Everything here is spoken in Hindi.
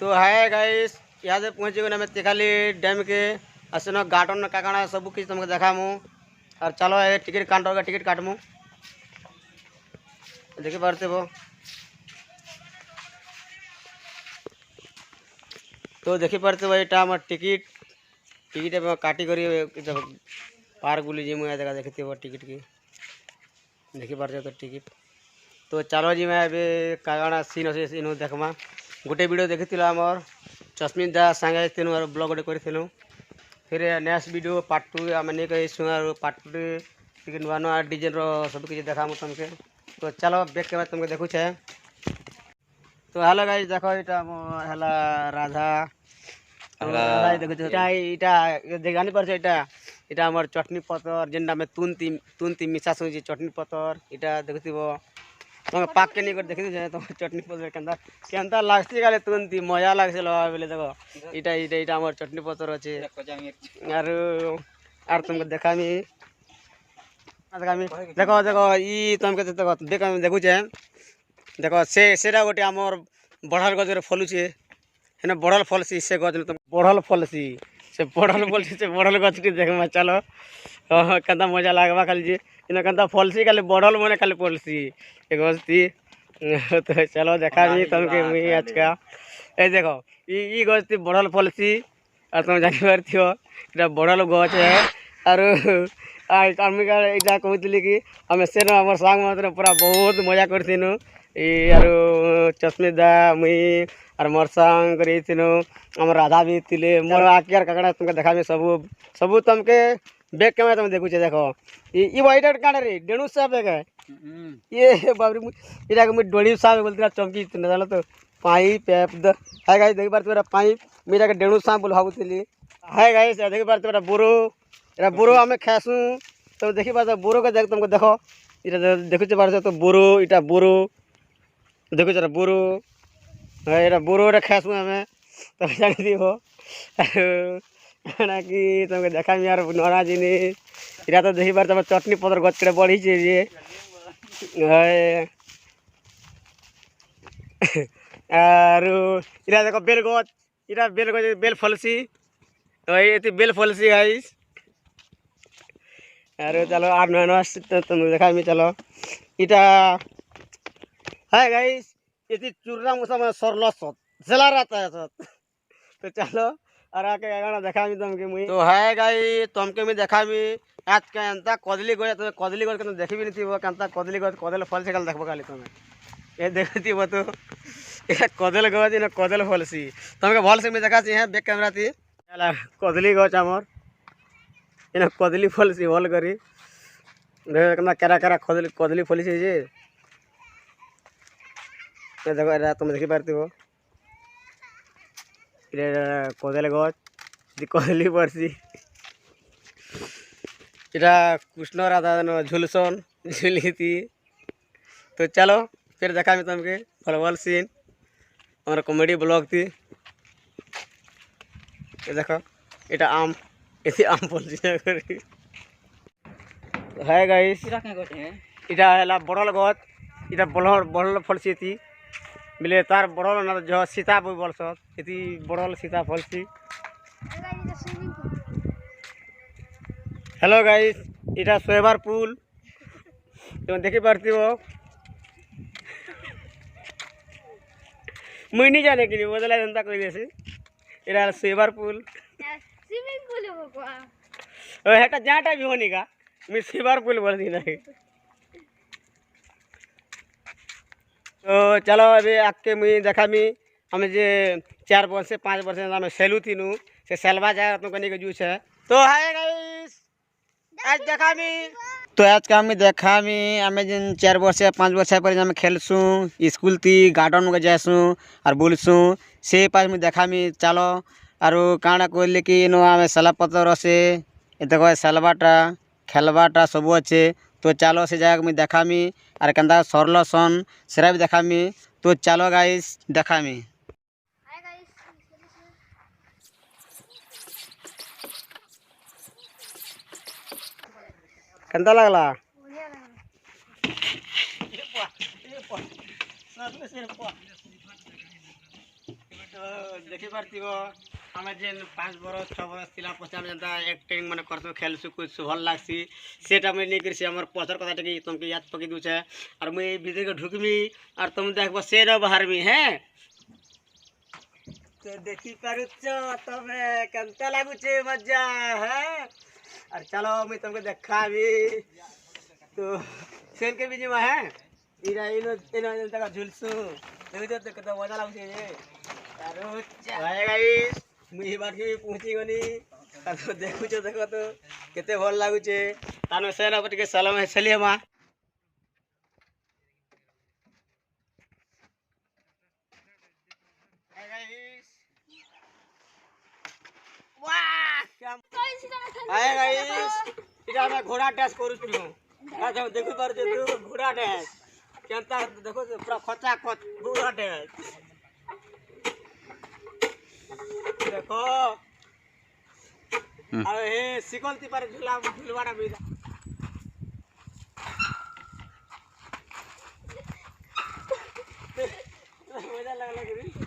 तो है गाइस यहाँ से पहुँच गए मैं तेखाली डैम के आसन गार्डन का काଣା सब किसी तुमको देखामु और चलो ये टिकट काउंटर का टिकट काटमु देखी पारते वो तो देखी पारते वो यहाँ आम टिकट टिकट काटी करी पार्क बुली जी मुझे जगह देखते वो टिकट की देखी पारते तो टिकट तो चलो जी मैं अभी काଣା सीन अच्छे सीन देखमा गोटे वीडियो देखी आमर चश्मित दा सांगे तेन ब्लॉग गोटे करूँ फिर नेक्स्ट वीडियो पार्ट 2 आम नहीं कही पार्ट 2 टे नुआ नुआ डिजाइन सब किसी देखा तुमके तो चलो बैक के तुमको देखुचे तो हेलो गाइस देखो यहाँ है राधा जानी पार्छ यहाँ आम चटनी पतर जेनटा आम तुंती मिसा शुणी चटनी पतर यहाँ देखुव तुम पाक के नहीं देखी तुम चटनी पतर केन्ता लगसी खाली तुंती मजा लगसे लगा बोले देखो यहाँ यहाँ आम चटनी पतर अच्छे आर तुमको देखामी देखो देखो ई तुमके देखो देखुचे देखो से गोटे आमर बढ़ल गजरे फलुचे है बढ़ल फलसी से गज तुम बढ़ल फलसी से बढ़ल फलसी से बढ़ल गज के देखमा चलो केन्ता मजा लगवा खाली जी इन केन्ता फलसी खाली बढ़ल मने खाली फलसी एक गजती तो चलो देखा भी तुमके मुई आज का ए देखो ई गजती बढ़ल फलसी और तुम जानी पारथि इटा बढ़ल गज है और आम इटा कहती कि आम से आम सांग मतलब पूरा बहुत मजा करथिनु यार चश्मित दा मुई और मोर सांग करीथिनु आम राधा भी थिले मोर आकियार काकड़ा तुमके देखा सबू सबू तुमके बैग कैमरा तुम देखुचे देखो ये वाइट काण रे डेणु साहब है ये बाबरी इटा मुझे डोड़ी साहब बोलते चमकी जान तो पाइप पैप है गाइस देखी पारे पाइप मुझे डेणु साहब बोल भावुली है गाइस देखी पारे बोरो ये बोरो आम खाएसु तो देखी पारे बोरो के देख तुमको देखो ये देखुचे पारे तो बोरो इटा बोरो देखुचे बोरो ये बोरो खाएसु आम तो जानी हो कि तुमको देखा यार नरा जिनिस इटा तो देखी पारे चटनी पतर गच के बढ़ी ये और इरा देखो बेल गच इरा बेल गच बेल फलसी तो ये बेल फलसी गाइस अरे चलो आर नुआ तुम देखा चलो इटा है गाइस ये चूर्रा मुसा सरल सत जला रहता है सत तो चलो और आके देखा तुमके मुई तो है गाई तुमके मुई देखा आज के एंता कदली गज तुम कदली गज तुम देखी भी नहीं केन्ता कदली गज कदल फल से खाली देखो खाली तुम ये देखती तो ये कदल गज इन कदल फलसी तुमके भल से मुझे देखा है बैक कैमरा थी कदली गज आमर इन कदली फलसी भल करी देखो केरा केरा कदली कदली फलसी जे देखो तुम देखी पारती कदल गज कदली फलसी इटा कृष्ण राधा झुलसन झुली थी तो चलो फिर देखा तुमके भल भल सीन हमारा कॉमेडी ब्लॉग थी देखो इटा आम ये आम फलसी है गाइस इटा है बढ़ल गज इटा बढ़ल फलसी थी बोले तार बढ़ल ना जो सीता बोलस ये बढ़ल सीता फलसी हेलो गाइस इटा सोएबार पुल तुम देखी पारती मुई नहीं जाने कि बदला जनता कोई देसी इरा सोएबार पुल स्विमिंग पूल है हेटा जाटा भी होनी का मैं सोएबार पुल बोल दी नहीं तो चलो अभी आके मुई देखा हमें जे 4 वर्ष से 5 वर्ष हमें सेलू थी नु से सेलवा जाए तुमको नहीं जूस है तो है गाइस आज देखा तो आज का हमें देखा आम जिन 4 वर्ष 5 वर्ष पर आम खेलसु स्कूल थी गार्डन में जासु और बुलसु से पास मुझे देखा चलो आरो काଣା कहले कि नो आम साला पतर असे देखो सालवाटा खेलवाटा सब अच्छे तो चलो से जगह मुझे देखा और केन्ता सरल सन सेरा भी देखा तो चलो गाइस देखा केन्ता लगला देखी पार्थिव आम जेन 5 बरस 6 बरस थिला पछे आम जनता एक्टिंग माने करतो खेलसु कुछ भल लागसी सेटा में नहीं करसी हमर पछर कथा टिके तुमके याद पकी दूचे और मुई भीतर के ढुकमी और तुम देखबो से न बाहर में है तो देखी पारुछ तमे केनता लागुचे मजा है और चलो मुई तुमके देखाबी तो सेन के बीच में है इरा इनो इनो जनता झुलसु देखो तो कितना मजा लागुचे ये हाय गाइस मुई बाकी पहुंची गनी तो देखु देखो तो केते भल लागुचे तानो सेनापति के सलाम है चलिए मां हाय गाइस वाह हाय गाइस इटा मैं घोड़ा डांस करू छु आ देखु पार तू घोड़ा डांस केनता देखो पूरा खचा खच घोड़ा डांस देखो अरे सिकलती पर झूला झूलवाना भी मजा लग